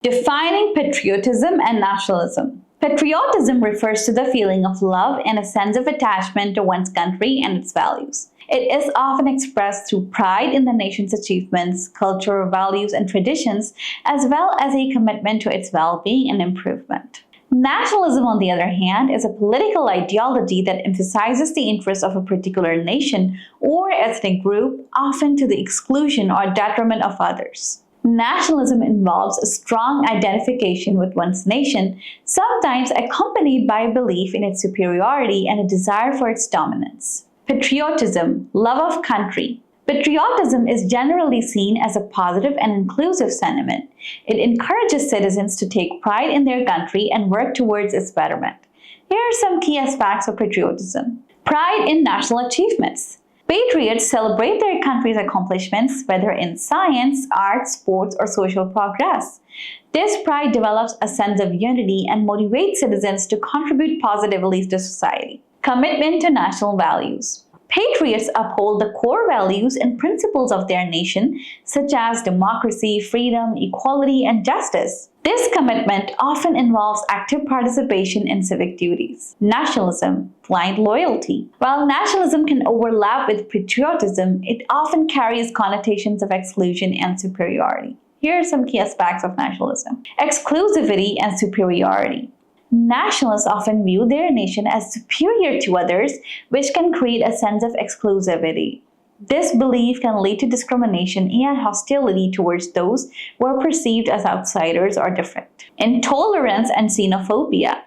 Defining patriotism and nationalism. Patriotism refers to the feeling of love and a sense of attachment to one's country and its values. It is often expressed through pride in the nation's achievements, cultural values, and traditions, as well as a commitment to its well-being and improvement. Nationalism, on the other hand, is a political ideology that emphasizes the interests of a particular nation or ethnic group, often to the exclusion or detriment of others. Nationalism involves a strong identification with one's nation, sometimes accompanied by a belief in its superiority and a desire for its dominance. Patriotism, love of country. Patriotism is generally seen as a positive and inclusive sentiment. It encourages citizens to take pride in their country and work towards its betterment. Here are some key aspects of patriotism. Pride in national achievements. Patriots celebrate their country's accomplishments, whether in science, arts, sports, or social progress. This pride develops a sense of unity and motivates citizens to contribute positively to society. Commitment to national values. Patriots uphold the core values and principles of their nation, such as democracy, freedom, equality, and justice. This commitment often involves active participation in civic duties. Nationalism, blind loyalty. While nationalism can overlap with patriotism, it often carries connotations of exclusion and superiority. Here are some key aspects of nationalism. Exclusivity and superiority. Nationalists often view their nation as superior to others, which can create a sense of exclusivity. This belief can lead to discrimination and hostility towards those who are perceived as outsiders or different. Intolerance and xenophobia.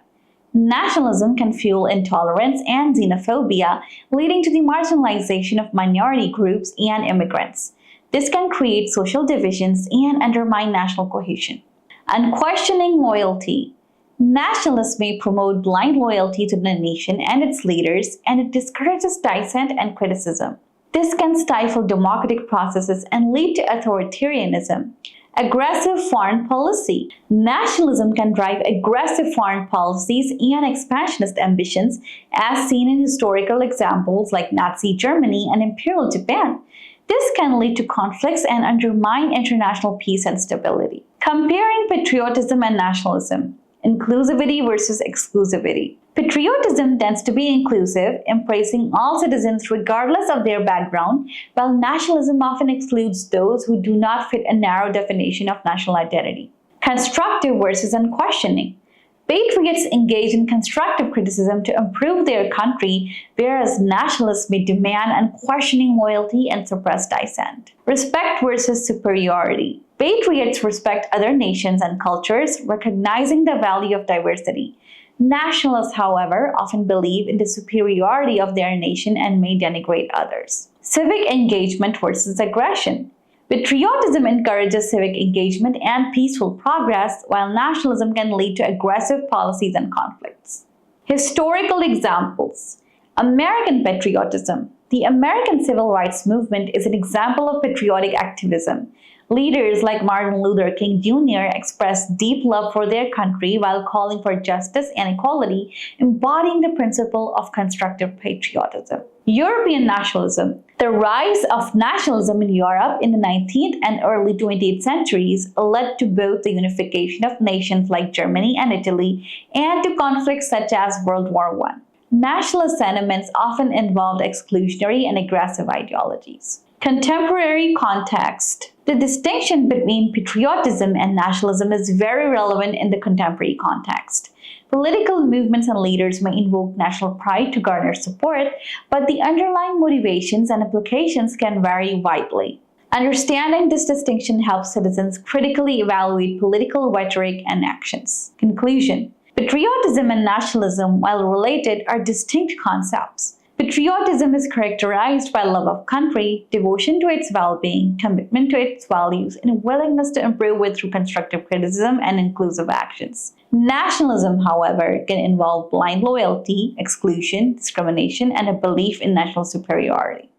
Nationalism can fuel intolerance and xenophobia, leading to the marginalization of minority groups and immigrants. This can create social divisions and undermine national cohesion. Unquestioning loyalty. Nationalists may promote blind loyalty to the nation and its leaders, and it discourages dissent and criticism. This can stifle democratic processes and lead to authoritarianism. Aggressive foreign policy. Nationalism can drive aggressive foreign policies and expansionist ambitions, as seen in historical examples like Nazi Germany and Imperial Japan. This can lead to conflicts and undermine international peace and stability. Comparing patriotism and nationalism. Inclusivity versus exclusivity. Patriotism tends to be inclusive, embracing all citizens regardless of their background, while nationalism often excludes those who do not fit a narrow definition of national identity. Constructive versus unquestioning. Patriots engage in constructive criticism to improve their country, whereas nationalists may demand unquestioning loyalty and suppress dissent. Respect versus superiority. Patriots respect other nations and cultures, recognizing the value of diversity. Nationalists, however, often believe in the superiority of their nation and may denigrate others. Civic engagement versus aggression. Patriotism encourages civic engagement and peaceful progress, while nationalism can lead to aggressive policies and conflicts. Historical examples. American patriotism. The American Civil Rights Movement is an example of patriotic activism. Leaders like Martin Luther King Jr. expressed deep love for their country while calling for justice and equality, embodying the principle of constructive patriotism. European nationalism. The rise of nationalism in Europe in the 19th and early 20th centuries led to both the unification of nations like Germany and Italy and to conflicts such as World War I. Nationalist sentiments often involved exclusionary and aggressive ideologies. Contemporary context. The distinction between patriotism and nationalism is very relevant in the contemporary context. Political movements and leaders may invoke national pride to garner support, but the underlying motivations and implications can vary widely. Understanding this distinction helps citizens critically evaluate political rhetoric and actions. Conclusion. Patriotism and nationalism, while related, are distinct concepts. Patriotism is characterized by love of country, devotion to its well-being, commitment to its values, and a willingness to improve it through constructive criticism and inclusive actions. Nationalism, however, can involve blind loyalty, exclusion, discrimination, and a belief in national superiority.